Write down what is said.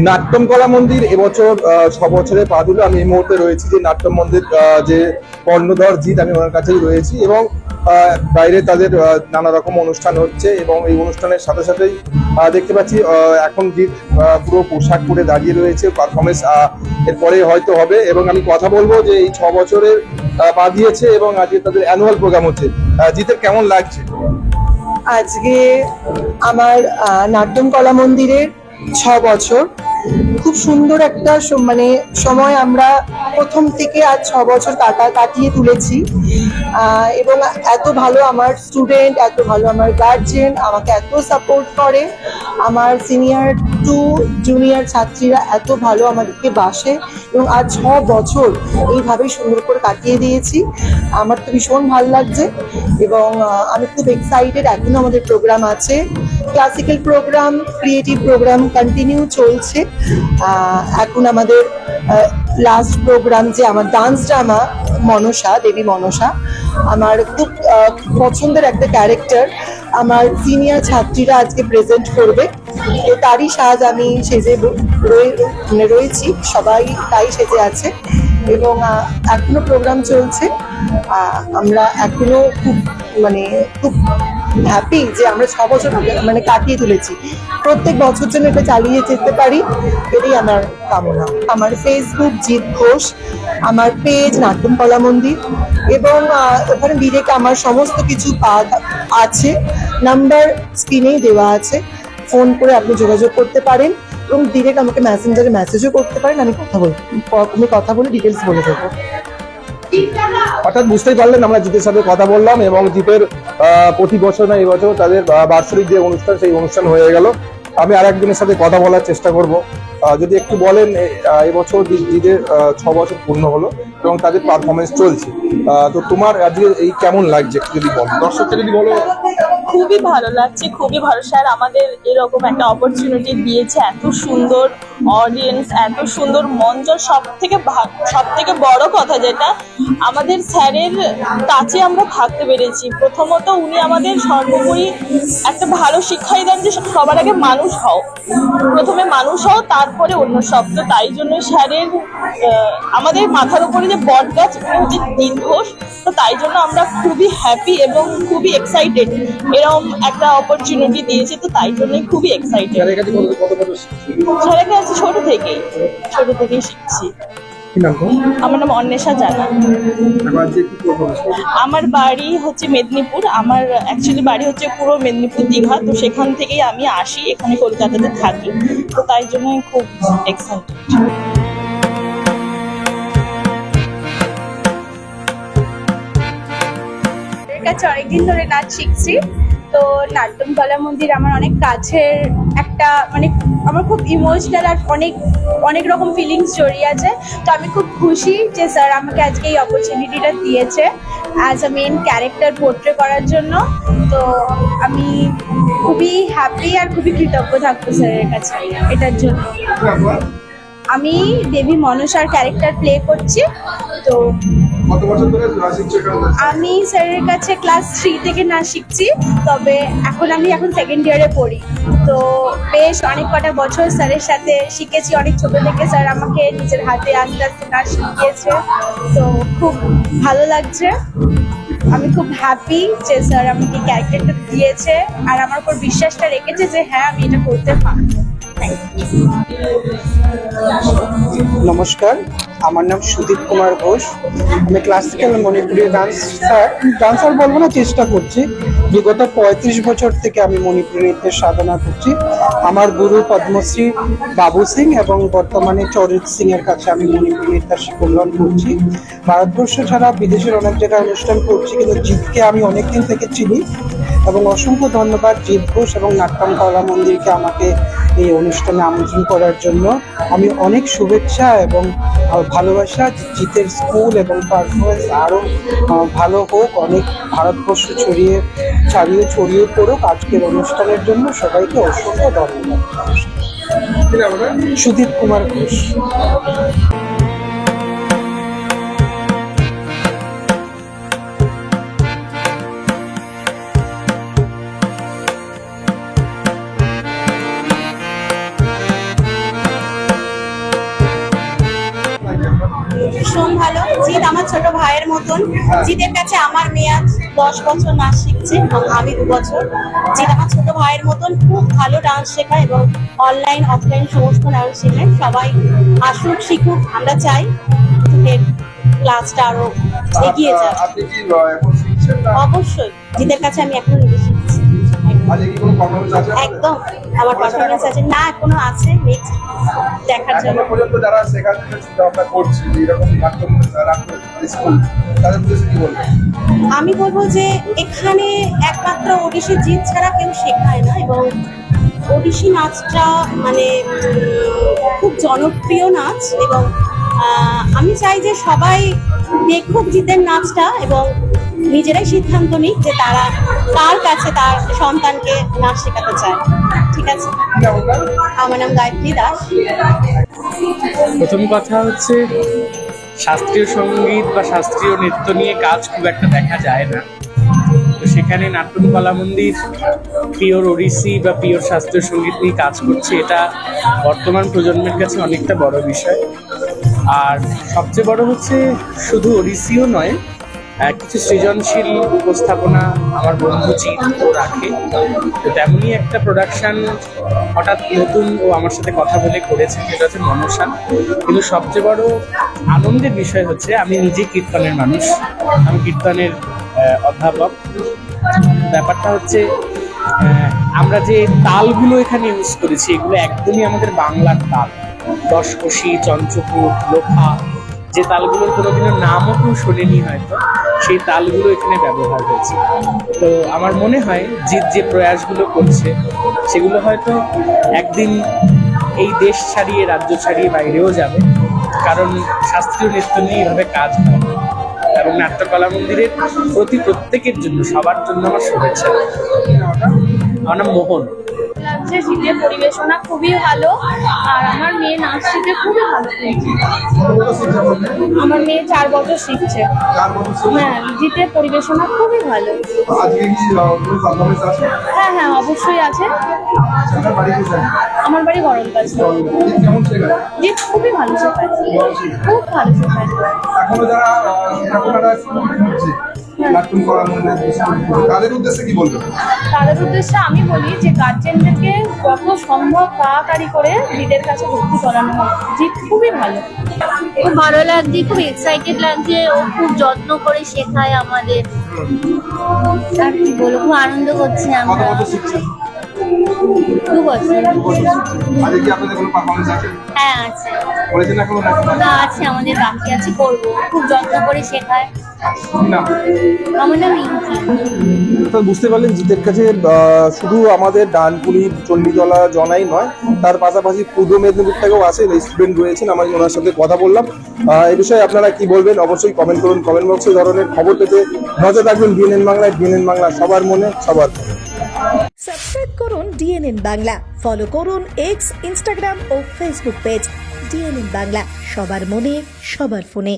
নাট্যম কলা মন্দির এবছর 6 বছরে পা দিল। আমি এই মুহূর্তে রয়েছি যে নাট্যম মন্দির যে কর্ণধর জিৎ, আমি ওনার কাছেই রয়েছি এবং বাইরে তাদের নানা রকম অনুষ্ঠান হচ্ছে এবং এই অনুষ্ঠানের সাথে সাথেই দেখতে পাচ্ছি এখন জিৎ পুরো পোশাক পরে দাঁড়িয়ে রয়েছে। পারফরমেন্স এরপরে হয়তো হবে এবং আমি কথা বলবো যে এই 6 বছরের পা দিয়েছে এবং আজকে তাদের অ্যানুয়াল প্রোগ্রাম হচ্ছে। জিতের কেমন লাগছে? আজকে আমার নাট্যম কলা মন্দিরের 6 বছর, খুব সুন্দর একটা মানে সময় আমরা প্রথম থেকে আজ 6 বছর কাটিয়ে তুলেছি। এবং এত ভালো আমার স্টুডেন্ট, এত ভালো আমার গার্জেন আমাকে এত সাপোর্ট করে, আমার সিনিয়র টু জুনিয়র ছাত্রীরা এত ভালো আমাদেরকে বাসে এবং আজ 6 বছর এইভাবে সুন্দর করে কাটিয়ে দিয়েছি। আমার তো ভীষণ ভালো লাগছে এবং আমি খুব এক্সাইটেড। এখনো আমাদের প্রোগ্রাম আছে, classical programme, creative programme continue চলছে। এখন আমাদের লাস্ট প্রোগ্রাম যে আমার ডান্স ড্রামা মনসা, দেবী মনসা, আমার খুব পছন্দের একটা ক্যারেক্টার আমার সিনিয়র ছাত্রীরা আজকে প্রেজেন্ট করবে। তো তারই সাজ আমি সেজে রয়েছি, সবাই তাই সেজে আছে এবং এখনো প্রোগ্রাম চলছে। আমরা এখনো খুব খুব হ্যাপি যে আমরা 6 বছর মানে কাটিয়ে তুলেছি। প্রত্যেক বছর জন্য এটা চালিয়ে যেতে পারি, এটাই আমার কামনা। আমার ফেসবুক জিৎ ঘোষ, আমার পেজ নাট্যম কলা মন্দির এবং ওখানে ডিরেক্ট আমার সমস্ত কিছু আছে, নাম্বার স্ক্রিনেই দেওয়া আছে, ফোন করে আপনি যোগাযোগ করতে পারেন এবং ডিরেক্ট আমাকে মেসেঞ্জারে মেসেজও করতে পারেন। আমি কথা বলে ডিটেলস বলে দেবো। অর্থাৎ বুঝতেই পারলেন, আমরা জিতের সাথে কথা বললাম এবং জিতের প্রতি বছর না এবছর তাদের বার্ষিক যে অনুষ্ঠান, সেই অনুষ্ঠান হয়ে গেল। আমি আর একজনের সাথে কথা বলার চেষ্টা করব। যদি একটু বলেন, এবছর জিতের 6 বছর পূর্ণ হলো এবং তাদের পারফরমেন্স চলছে, তো তোমার আজকে এই কেমন লাগছে একটু যদি বলো, দর্শককে যদি বলো। খুবই ভালো লাগছে, খুবই ভালো। স্যার আমাদের এরকম একটা অপরচুনিটি দিয়েছে, এত সুন্দর অডিয়েন্স, এত সুন্দর মঞ্চ। সব থেকে বড় কথা যেটা, আমাদের স্যারের কাছে আমরা থাকতে পেরেছি। প্রথমত উনি আমাদের সর্বোপরি একটা ভালো শিক্ষাই দেন যে সবার আগে মানুষ হও, প্রথমে মানুষ হও, তারপরে অন্য সব। তো তাই জন্য স্যারের আমাদের মাথার উপরে যে বট গাছ হচ্ছে জিৎ ঘোষ, তো তাই জন্য আমরা খুবই হ্যাপি এবং খুবই এক্সাইটেড। এরকম একটা অপরচুনিটি দিয়েছে, তো তাই জন্যই খুবই এক্সাইটেড। স্যারের কাছে ছোট থেকেই শিখছি। আমার নাম অন্বেষা জানা। আমার বাড়ি হচ্ছে মেদিনীপুর। আমার অ্যাকচুয়ালি বাড়ি হচ্ছে পুরো মেদিনীপুর দীঘা, তো সেখান থেকেই আমি আসি, এখানে কলকাতাতে থাকি, তো তাই জন্যই খুব এক্সাইটেড। কাছে অনেকদিন ধরে নাচ শিখছি, তো নাট্যম কলা মন্দির আমার অনেক কাছের একটা, আমার খুব ইমোশনাল আর অনেক রকম ফিলিংস জড়িয়ে আছে। তো আমি খুব খুশি যে স্যার আমাকে আজকে এই অপরচুনিটিটা দিয়েছে as a main character portray করার জন্য। তো আমি খুবই হ্যাপি আর খুবই কৃতজ্ঞ থাকবো স্যারের কাছে এটার জন্য। আমি দেবী মনসার ক্যারেক্টার প্লে করছি। তো আমি স্যারের কাছে ক্লাস 3 থেকে নাচ শিখছি, তবে আমি এখন সেকেন্ড ইয়ারে পড়ি। তো বেশ অনেক কটা বছর স্যারের সাথে শিখেছি, অনেক ছোট থেকে স্যার আমাকে নিজের হাতে আস্তে আস্তে নাচ শিখিয়েছে। তো খুব ভালো লাগছে, আমি খুব হ্যাপি যে স্যার আমাকে ক্যারেক্টারটা দিয়েছে আর আমার উপর বিশ্বাসটা রেখেছে যে হ্যাঁ আমি এটা করতে পারবো। নমস্কার, আমার নাম সুদীপ কুমার ঘোষ। আমি ক্লাসিক্যাল মণিপুরি ডান্সার বলবো না, চেষ্টা করছি। বিগত 35 বছর থেকে আমি মণিপুরি নৃত্যের সাধনা করছি। আমার গুরু পদ্মশ্রী বাবু সিং এবং বর্তমানে চরিত সিং এর কাছে আমি মণিপুরি নৃত্যের শিক্ষাগ্রহণ করছি। ভারতবর্ষ ছাড়া বিদেশের অনেক জায়গায় অনুষ্ঠান করছি, কিন্তু জিৎকে আমি অনেকদিন থেকে চিনি এবং অসংখ্য ধন্যবাদ জিৎ ঘোষ এবং নাট্যম কলা মন্দিরকে আমাকে এই অনুষ্ঠানে আমন্ত্রণ করার জন্য। আমি অনেক শুভেচ্ছা এবং ভালোবাসা, জিতের স্কুল এবং পারফরমেন্স আরও ভালো হোক, অনেক ভারতবর্ষ ছড়িয়ে পড়ুক। আজকের অনুষ্ঠানের জন্য সবাইকে অসংখ্য ধন্যবাদ। সুদীপ কুমার ঘোষ। জিৎ আমার ছোট ভাইয়ের মতন। জিতের কাছে আমার মেয়ে আজ 10 বছর নাচ শিখছে, আমি 2 বছর। জিৎ আমার ছোট ভাইয়ের মতন খুব ভালো ডান্স শেখায় এবং অনলাইন অফলাইন সমস্ত ডান্স শেখায়। সবাই আসুক, শিখুক, আমরা চাই জিতের ক্লাসটা আরো এগিয়ে যাক। আপনি কি এখন শিখছেন না? অবশ্যই জিতের কাছে আমি এখনো নিজে শিখছি। আজকে কি কোনো পারফরমেন্স আছে আপনাদের? একদম আমার পারফরমেন্স আছে না, এখনো আছে, নেক্সট দেখার জন্য। এখনো পর্যন্ত যারা শেখাতে চিন্তা ভাবনা করছে যে এরকম নাট্য স্কুল, তাদের উদ্দেশ্যে কি বলবেন? আমি বলবো যে এখানে একমাত্র ওড়িশি জিৎ ছাড়া কেউ শেখায় না এবং ওড়িশি নাচটা মানে খুব জনপ্রিয় নাচ এবং আমি চাই যে সবাই দেখুক জিতের নাচটা এবং নিজেরাই সিদ্ধান্ত নিক যে তারা কার কাছে তার সন্তানকে নাচ শেখাতে চায়। ঠিক আছে, আমার নাম গায়ত্রী দাস। প্রথম কথা হচ্ছে শাস্ত্রীয় সঙ্গীত বা শাস্ত্রীয় নৃত্য নিয়ে কাজ খুব একটা দেখা যায় না, তো সেখানে নাট্যম কলা মন্দির পিওর ওড়িশি বা পিওর শাস্ত্রীয় সঙ্গীত নিয়ে কাজ করছে, এটা বর্তমান প্রজন্মের কাছে অনেকটা বড় বিষয়। আর সবচেয়ে বড় হচ্ছে শুধু ওড়িশিও নয়, কিছু সৃজনশীল উপস্থাপনা আমার বন্ধু জিৎও রাখে, তো তেমনই একটা প্রোডাকশন হঠাৎ নতুন ও আমার সাথে কথা বলে করেছে, যেটা হচ্ছে মনসা। কিন্তু সবচেয়ে বড় আনন্দের বিষয় হচ্ছে আমি নিজে কীর্তনের মানুষ, আমি কীর্তনের অধ্যাপক। ব্যাপারটা হচ্ছে আমরা যে তালগুলো এখানে ইউজ করেছি এগুলো একদমই আমাদের বাংলার তাল, দশকোশি, চঞ্চপুর, লোখা, যে তালগুলোর কোনোদিনও নামও কেউ শোনেনি হয়তো, সেই তালগুলো এখানে ব্যবহার হয়েছে। তো আমার মনে হয় যে প্রয়াসগুলো করছে সেগুলো হয়তো একদিন এই দেশ ছাড়িয়ে, রাজ্য ছাড়িয়ে বাইরেও যাবে, কারণ শাস্ত্রীয় নৃত্য নিয়ে এইভাবে কাজ হয়। এবং নাট্যকলা মন্দিরের প্রতি প্রত্যেকের জন্য, সবার জন্য আমার শুভেচ্ছা। আমার নাম মোহন। লাগছে জিতের পরিবেশনা খুবই ভালো, আর আমার মেয়ে নাচ শিখে খুবই ভালো পেয়েছে। আমার মেয়ে 4 বছর শিখছে। হ্যাঁ, জিতের পরিবেশনা খুবই ভালো। আজকে কি কোনো পারফরমেন্স আছে? হ্যাঁ হ্যাঁ, অবশ্যই আছে। আপনার বাড়ি কোথায়? আমার বাড়ি গরমকাছে। জিৎ কেমন শেখায়? জিত খুবই ভালো শেখায়, খুব ভালো শেখায়। এখনো যারা শেখাপড়াটা শুরু করছে নাট্যম কলা মন্দির স্কুল, তাদের উদ্দেশ্যে কি বলবেন? তাদের উদ্দেশ্যে আমি বলি যে গার্জেনদেরকে যত সম্ভব তাড়াতাড়ি করে জিতের কাছে ভর্তি করানো হয়। জিত খুবই ভালো। খুব ভালো লাগছে, খুব এক্সাইটেড লাগছে, ও খুব যত্ন করে শেখায় আমাদের। আর কি বলবো, খুব আনন্দ করছি কত আমরা। বছর শিখছেন? 2 বছর। আজকে কি আপনাদের কোনো পারফরমেন্স আছে? হ্যাঁ আছে, করেছেন এখনো নাকি? না আছে, আমাদের বাকি আছে, করবো। খুব যত্ন করে শেখায়। না, আমার নাম রিঙ্কি। তো বুঝতে পারলেন জিতের কাছে শুধু আমাদের ডানকুনি, চণ্ডীতলা, জনাই নয়, তার পাশাপাশি পূর্ব মেদিনীপুর থেকেও আসে স্টুডেন্ট রয়েছেন। আমি ওনার সাথে কথা বললাম। এই বিষয়ে আপনারা কি বলবেন অবশ্যই কমেন্ট করুন। কমেন্ট বক্সে এই ধরনের খবর পেতে নজর রাখবেন ডিএনএন বাংলায়। ডিএনএন বাংলা সবার মনে, সবার খবর। সাবস্ক্রাইব করুন ডিএনএন বাংলা, ফলো করুন এক্স, ইনস্টাগ্রাম ও ফেসবুক পেজ ডিএনএন বাংলা। সবার মনে, সবার ফোনে।